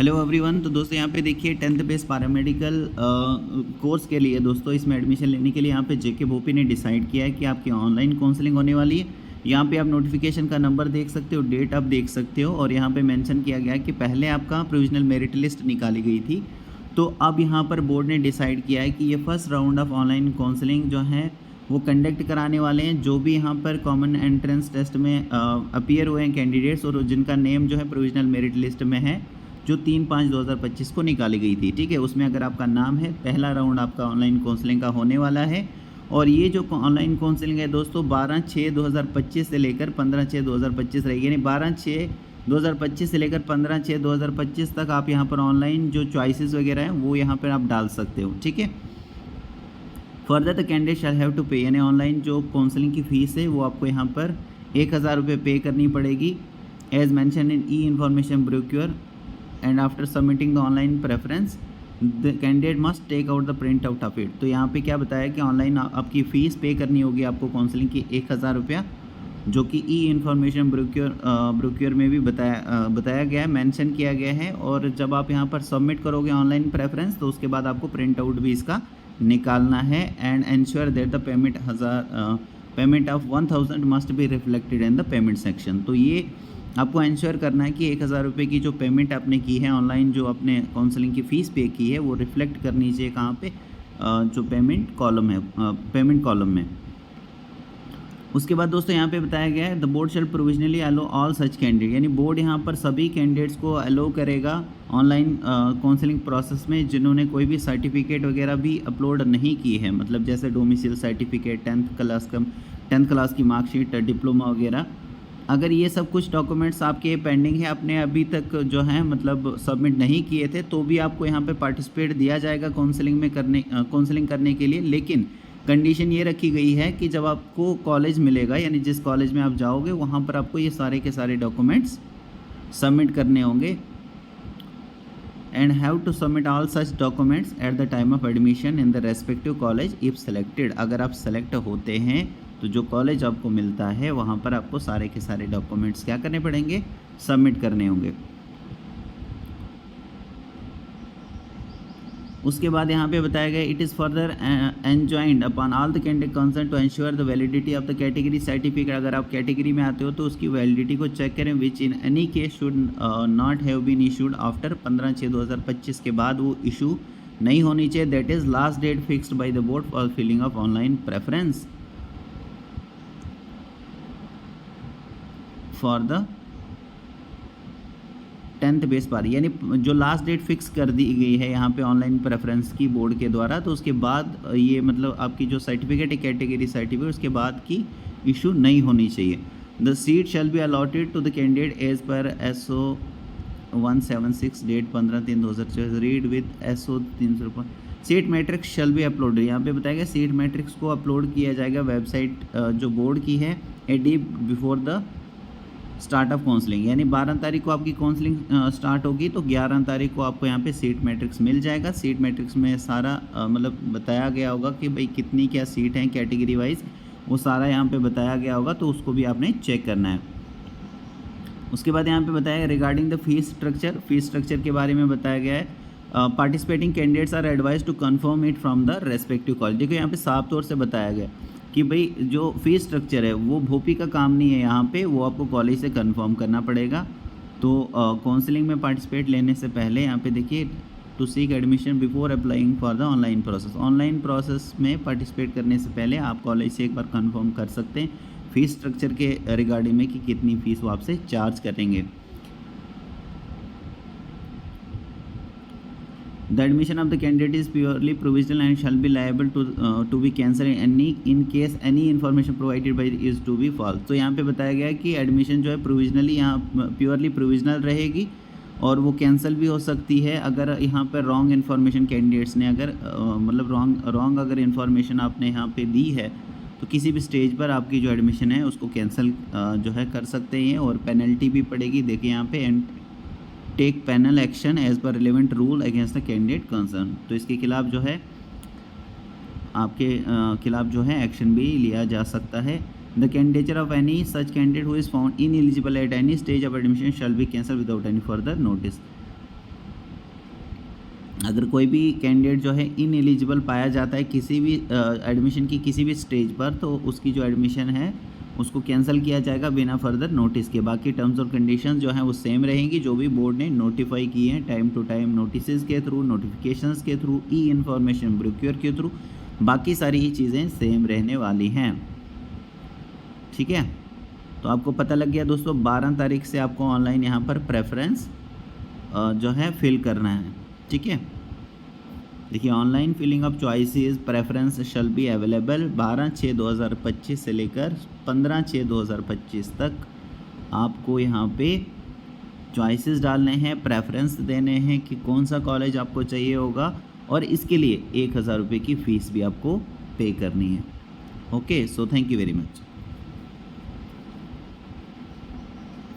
Hello everyone. तो दोस्तों यहाँ पे देखिए 10th बेस पैरामेडिकल कोर्स के लिए दोस्तों इसमें एडमिशन लेने के लिए यहाँ पे जेके भोपी ने डिसाइड किया है कि आपकी ऑनलाइन काउंसलिंग होने वाली है। यहाँ पे आप नोटिफिकेशन का नंबर देख सकते हो, डेट आप देख सकते हो, और यहाँ पे मेंशन किया गया है कि पहले आपका प्रोविजनल मेरिट लिस्ट निकाली गई थी। तो अब यहाँ पर बोर्ड ने डिसाइड किया है कि ये first round of online counselling जो है वो कंडक्ट कराने वाले हैं। जो भी यहाँ पर कॉमन एंट्रेंस टेस्ट में अपीयर हुए हैं कैंडिडेट्स और जिनका नेम जो है प्रोविजनल मेरिट लिस्ट में है, जो 3/5/2025 को निकाली गई थी, ठीक है, उसमें अगर आपका नाम है, पहला राउंड आपका ऑनलाइन काउंसलिंग का होने वाला है। और ये जो ऑनलाइन काउंसलिंग है दोस्तों 12/6/2025 से लेकर 15/6/2025 रहेगी, यानी 12/6/2025 से लेकर 15/6/2025 तक आप यहाँ पर ऑनलाइन जो चॉइसेस वगैरह हैं वो यहाँ पर आप डाल सकते हो, ठीक है। Further the candidate shall have to pay, यानी ऑनलाइन जो काउंसलिंग की फ़ीस है वो आपको यहाँ पर 1000 रुपये पे करनी पड़ेगी as mentioned in e information brochure. And after submitting the online preference the candidate must take out the print out of it. तो यहाँ पे क्या बताया कि ऑनलाइन आपकी फ़ीस पे करनी होगी आपको काउंसलिंग की 1000 रुपया, जो कि ई इन्फॉर्मेशन ब्रोक्योर में भी बताया गया है, मेंशन किया गया है। और जब आप यहाँ पर सबमिट करोगे ऑनलाइन प्रेफरेंस तो उसके बाद आपको प्रिंट आउट भी इसका निकालना है। And ensure that the payment of 1000 must be reflected in the payment section. तो ये आपको इंश्योर करना है कि 1000 रुपये की जो पेमेंट आपने की है ऑनलाइन, जो आपने काउंसलिंग की फ़ीस पे की है, वो रिफ्लेक्ट करनी चाहिए कहाँ पे, जो पेमेंट कॉलम है, पेमेंट कॉलम में। उसके बाद दोस्तों यहाँ पे बताया गया है the board shall provisionally allow all such candidate, यानी बोर्ड यहाँ पर सभी कैंडिडेट्स को अलो करेगा ऑनलाइन काउंसलिंग प्रोसेस में जिन्होंने कोई भी सर्टिफिकेट वगैरह भी अपलोड नहीं की है, मतलब जैसे डोमिसाइल सर्टिफिकेट, 10th क्लास की मार्कशीट, डिप्लोमा वगैरह। अगर ये सब कुछ डॉक्यूमेंट्स आपके पेंडिंग है, आपने अभी तक जो है मतलब सबमिट नहीं किए थे, तो भी आपको यहाँ पे पार्टिसिपेट दिया जाएगा काउंसलिंग करने के लिए। लेकिन कंडीशन ये रखी गई है कि जब आपको कॉलेज मिलेगा, यानी जिस कॉलेज में आप जाओगे वहाँ पर आपको ये सारे के सारे डॉक्यूमेंट्स सबमिट करने होंगे। And have to submit all such documents at the time of admission in the respective college if selected. अगर आप सेलेक्ट होते हैं तो जो कॉलेज आपको मिलता है वहाँ पर आपको सारे के सारे डॉक्यूमेंट्स क्या करने पड़ेंगे, सबमिट करने होंगे। उसके बाद यहाँ पे बताया गया it is further enjoined upon all the candidate concern to ensure the validity of the category certificate. अगर आप कैटेगरी में आते हो तो उसकी वैलिडिटी को चेक करें, which in any case should not have been issued after 15/6/2025 के बाद वो इशू नहीं होनी चाहिए। That is last date fixed by the board for filling of online preference for the 10th base पर, यानी जो लास्ट डेट फिक्स कर दी गई है यहाँ पे ऑनलाइन प्रेफरेंस की बोर्ड के द्वारा, तो उसके बाद ये मतलब आपकी जो सर्टिफिकेट है कैटेगरी सर्टिफिकेट, उसके बाद की इशू नहीं होनी चाहिए। The seat shall be allotted to the candidate as per SO 176 date 15/3/2024 read with SO 300। Seat matrix shall be upload, यहाँ पे बताया गया सीट मैट्रिक्स को अपलोड किया जाएगा वेबसाइट जो बोर्ड की है a day before the start of counselling, यानी 12 तारीख को आपकी काउंसलिंग स्टार्ट होगी तो 11 तारीख को आपको यहाँ पे सीट मैट्रिक्स मिल जाएगा। सीट मैट्रिक्स में सारा मतलब बताया गया होगा कि भाई कितनी क्या सीट हैं कैटेगरी वाइज, वो सारा यहाँ पे बताया गया होगा, तो उसको भी आपने चेक करना है। उसके बाद यहाँ पे बताया रिगार्डिंग द फीस स्ट्रक्चर के बारे में बताया गया है participating candidates are advise to confirm it from the respective college. देखो यहाँ पे साफ तौर से बताया गया कि भाई जो फीस स्ट्रक्चर है वो भोपी का काम नहीं है, यहाँ पे वो आपको कॉलेज से कंफर्म करना पड़ेगा। तो काउंसलिंग में पार्टिसिपेट लेने से पहले यहाँ पे देखिए to seek admission before applying for the online process, online process में पार्टिसिपेट करने से पहले आप कॉलेज से एक बार कंफर्म कर सकते हैं फीस स्ट्रक्चर के रिगार्डिंग में कि कितनी फ़ीस वो आपसे चार्ज करेंगे। The admission of the candidate is purely provisional and shall be liable to be cancelled in case any information provided by is to be false। तो यहाँ पे बताया गया है कि एडमिशन जो है प्रोविजनली यहाँ प्योरली प्रोविजनल रहेगी और वो कैंसिल भी हो सकती है अगर यहाँ पर रॉन्ग इन्फॉर्मेशन कैंडिडेट्स ने अगर मतलब रॉन्ग अगर इन्फॉर्मेशन आपने यहाँ पे दी है तो किसी भी स्टेज पर आपकी जो एडमिशन है उसको कैंसिल जो है कर सकते हैं और पेनल्टी भी पड़ेगी। देखिए यहाँ पे take penal action as per relevant rule against the candidate concern, तो इसके खिलाफ जो है आपके खिलाफ जो है एक्शन भी लिया जा सकता है। The candidature of any such candidate who is found ineligible at any stage of admission shall be cancel without any further notice. अगर कोई भी कैंडिडेट जो है इनएलिजिबल पाया जाता है किसी भी एडमिशन की किसी भी स्टेज पर, तो उसकी जो एडमिशन है उसको कैंसिल किया जाएगा बिना फर्दर नोटिस के। बाकी टर्म्स और कंडीशंस जो हैं वो सेम रहेंगी, जो भी बोर्ड ने नोटिफाई किए हैं टाइम टू टाइम नोटिस के थ्रू, नोटिफिकेशंस के थ्रू, ई इन्फॉर्मेशन ब्रोक्योर के थ्रू, बाकी सारी ही चीज़ें सेम रहने वाली हैं। ठीक है, तो आपको पता लग गया दोस्तों, 12 तारीख से आपको ऑनलाइन यहाँ पर प्रेफरेंस जो है फिल करना है। ठीक है, देखिए online filling of choices preference shall be available 12/6/2025 से लेकर 15/6/2025 तक। आपको यहाँ पे चॉइसेस डालने हैं, प्रेफरेंस देने हैं कि कौन सा कॉलेज आपको चाहिए होगा, और इसके लिए 1000 रुपये की फ़ीस भी आपको पे करनी है। Okay, so thank you very much.